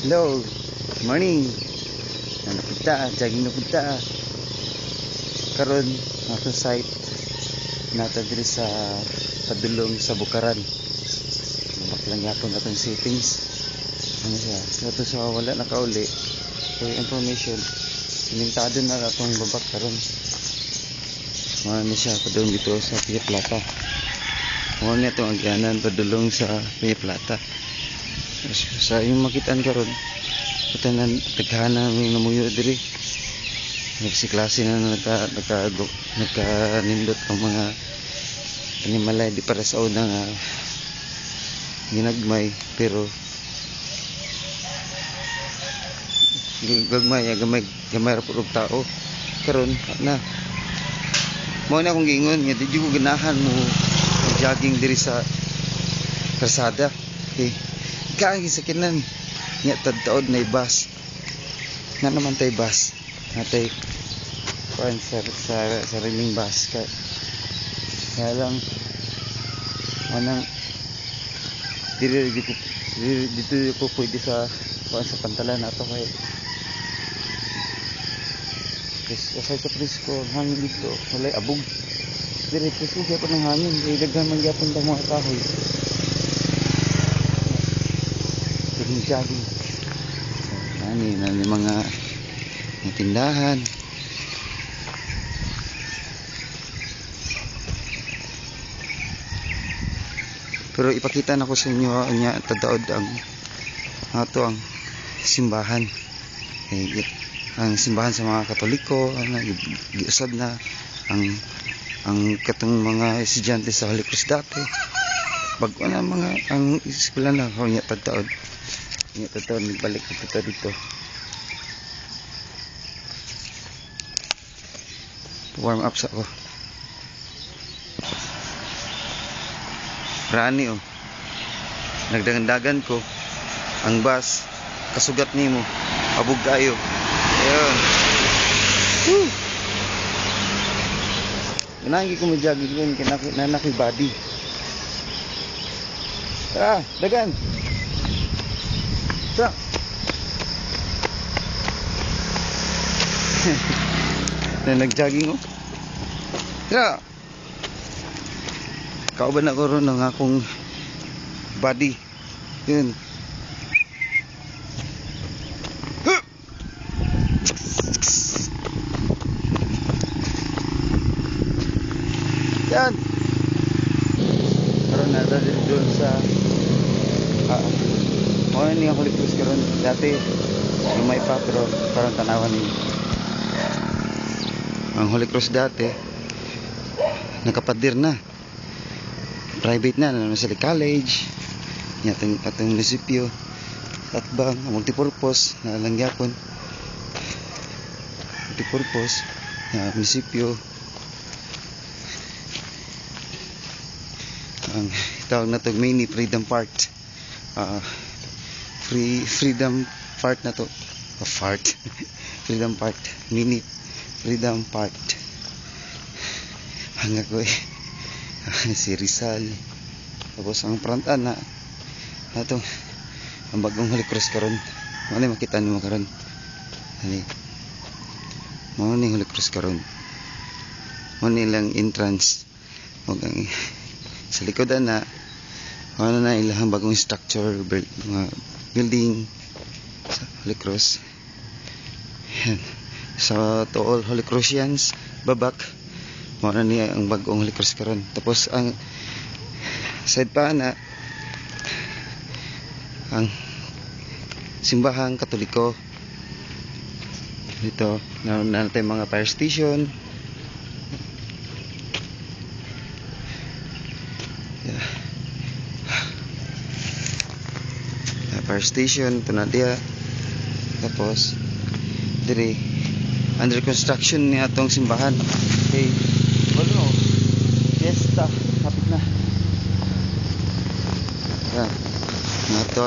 Hello, morning. Napunta, jogging na punta. Karon nasa site nata diri sa padulong sa Bukaran. Baklang yapon atong settings. Ano siya? Nato sa wala na kauli. So information, sinintado na atong babak karon. Ano siya padulong dito sa Pia Plata. Mo na itong agyanan padulong sa Pia Plata. Sa yung makitaan karon patanan taghana may namuyo diri nagsiklase na nagkanindot ang mga animalay di para sa una nga ginagmay pero gamay ra pud tao karon na mo na akong giingon nga di ko ganahan mo jogging diri sa kalsada okay kaagi sa kinan nya tadtaod na bus na naman tay bus natay kuan sa sariling bus kaya lang manang dito ko pwede sa kuan sa pantalan nato kay kasi sa presko hangin dito walay abog dire presko gyud ng hangin kay daghan man gyapon ta mga kahoy jogging nani mga tindahan pero ipakita na ko sa inyo nya tadaod ang ato ang simbahan ang simbahan sa mga Katoliko giusab na ang katong mga estudyante sa Holy Cross dati bago na mga ang eskwela na ko nya tadaod nagbalik kita dito warm up sa ako rani nagdagandagan ko ang bus kasugat nimo abog kayo ayun ganagi ko magyagig yun kinakoy body tara dagan tara na nagjogging tara kauban ako ron ng akong body yun yan karon na doon sa ni ang Holy Cross karon dati lumay pa pero parang tanawan ni ang Holy Cross dati nakapadir na private na sa college atong munisipyo at bang multipurpose na langyapon multipurpose na munisipyo ang tawag na to mini freedom park freedom park na to freedom park mini freedom park hanga ko si Rizal tapos ang prantan na ato ang bagong Holy Cross karon ano makita nimo karon ani mo ni Holy Cross karon mo nilang entrance ug ang sa likodan na ano na ilang bagong structure mga building sa Holy Cross yan. Sa to all Holy Crossians babak mao na niya ang bagong Holy Cross karon tapos ang side pa na ang simbahang Katoliko dito na natin mga fire station fire station ito na dia tapos diri under construction ni atong simbahan okay wala fiesta kapit na yan ito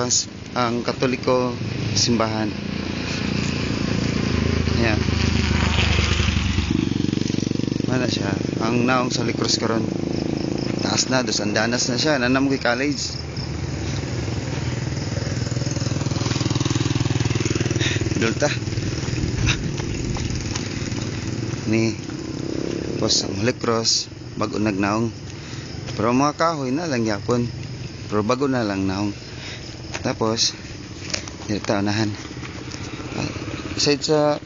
ang Katoliko simbahan yan mana siya ang naong sa Holy Cross karon taas na dos andanas na siya nanam kay college Padulta ni tapos ang Holy Cross bago nagnaong, pero mga kahoy na lang yapon, pero bago na lang naong. Tapos dito unahan aside sa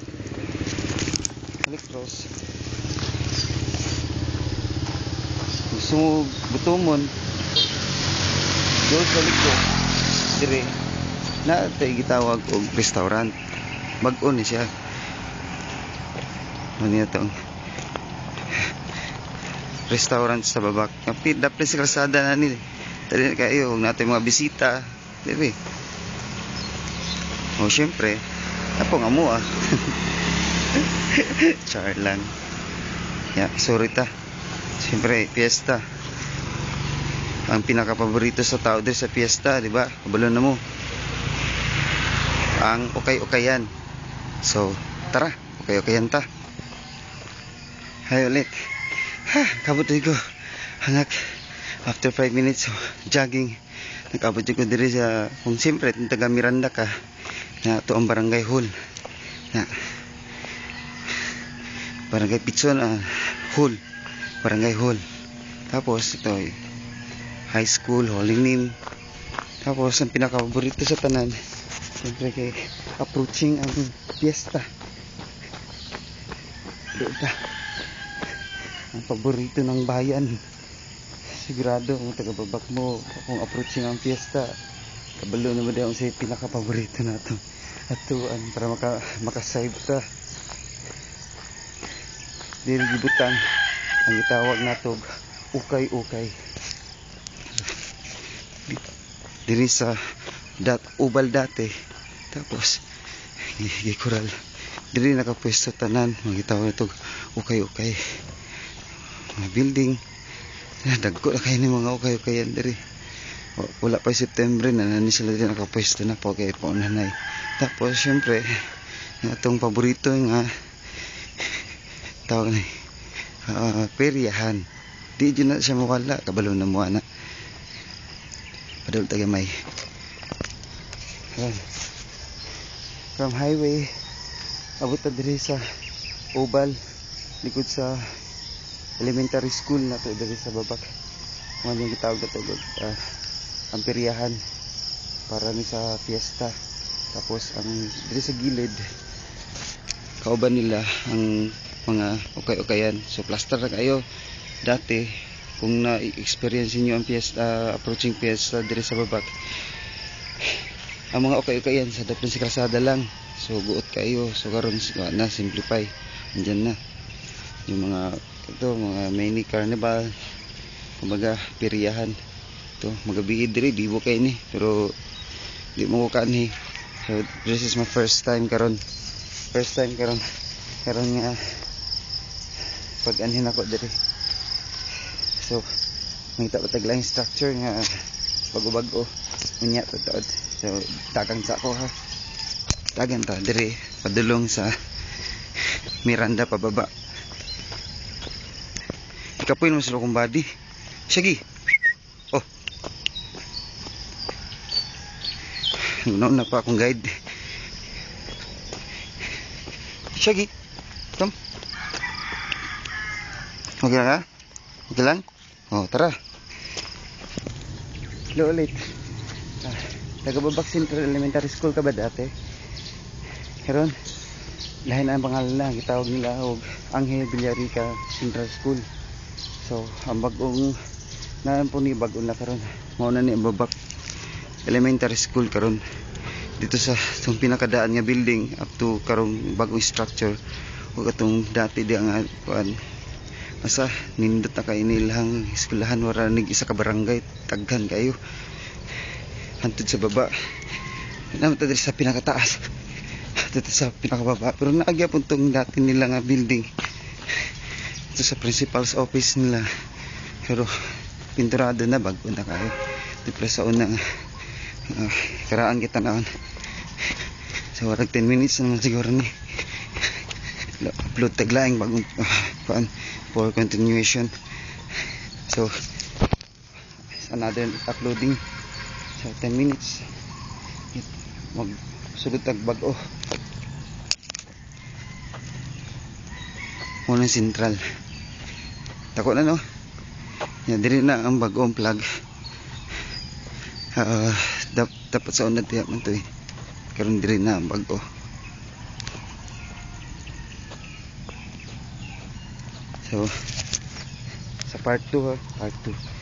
Holy Cross, gusto mo butumon doon sa likod dire na tay gitawag og restaurant, bag-o ni siya. Ano tong restaurant sa babak dapat sa kalsada na ni tali kayo huwag natin mga bisita, diba? O syempre ako nga mo char lang yeah, sorry ta. Syempre fiesta ang pinaka-paborito sa tao din sa fiesta, di ba? Kabalo na mo ang okay-okayan. So tara, okay-okayan ta. Hay ulit. Kabot ko hangak after 5 minutes of jogging, nagabot ko diri sa kung siyempre taga Miranda ka na to ang barangay hall na barangay Pitson hall, barangay hall. Tapos ito high school holding name. Tapos ang pinaka-paborito sa tanan siyempre kay approaching ang fiesta. Dito ang paborito ng bayan. Sigurado kung taga-babak mo kung approaching ang fiesta, kabalo naman daw sa pinaka-paborito nato atuan para makasave ta. Dili gibutan ang itawag nato ukay-ukay diri sa ubal dati. Tapos gikural diri nakapwesto tanan magitawag nato ukay-ukay mga building. Dagko na kayo ni mga ukay-ukayan diri. Wala pa September na nani sila din nakapwesto na po kay po nanay. Tapos syempre itong paborito nga tawag na peryahan, di dyan na siya mawala, kabalo na mo na padul tagamay from highway abot na diri sa Oval, likod sa elementary school na to diri sa babak. Ano yung gitawag na to ang peryahan para ni sa fiesta. Tapos ang diri sa gilid kauban nila ang mga ukay-ukayan. So plaster na kayo dati kung na-experience niyo ang fiesta, approaching fiesta diri sa babak. Ang mga ukay-ukayan sa dapat sa kalsada lang. So guot kayo. So karon na simplify. Andiyan na yung mga mini carnival, kumbaga peryahan. Ito magabi diri bibo kay ni pero di mo ko ni. So this is my first time karon nga pag-anhin ako diri. So mangita pa taglaing structure nga bago-bago unya totoo. So dagang sa ako ha, dagan ta diri padulong sa Miranda pababa. Ikapoy naman sila kong body. Sige. Oh. Una pa akong guide. Sige. Come. Okay lang ha? Okay lang? Oh, tara. Hello ulit. Taga-Babak Central Elementary School ka ba dati? Karon lahin ang pangalan na gitawag nila og Angel Villarica Central School. So ang bagong naan po ni bagong na karon mao na ni ang Babak Elementary School karon dito sa itong pinakadaan nga building up to karong bagong structure o katong dati di ang kuan masa nindot na kay nilang eskwelahan wala nig isa ka barangay taghan kayo hantod sa baba naman diri sa pinakataas dito sa pinakababa pero naagya po itong dati nila nga building ito sa principal's office nila pero pinturado na bago na kayo dito sa unang karaan kita naon sa warag 10 minutes naman siguro ni upload taglaing bagong for continuation. So another uploading sa 10 minutes mag sugod tag bag-o Unang sentral. Tako na no. Ya diri na ang bag-ong plug. Dapat sa unad tiyak man to eh. Karon diri na ang bag-o. So sa part 2 ha, part 2.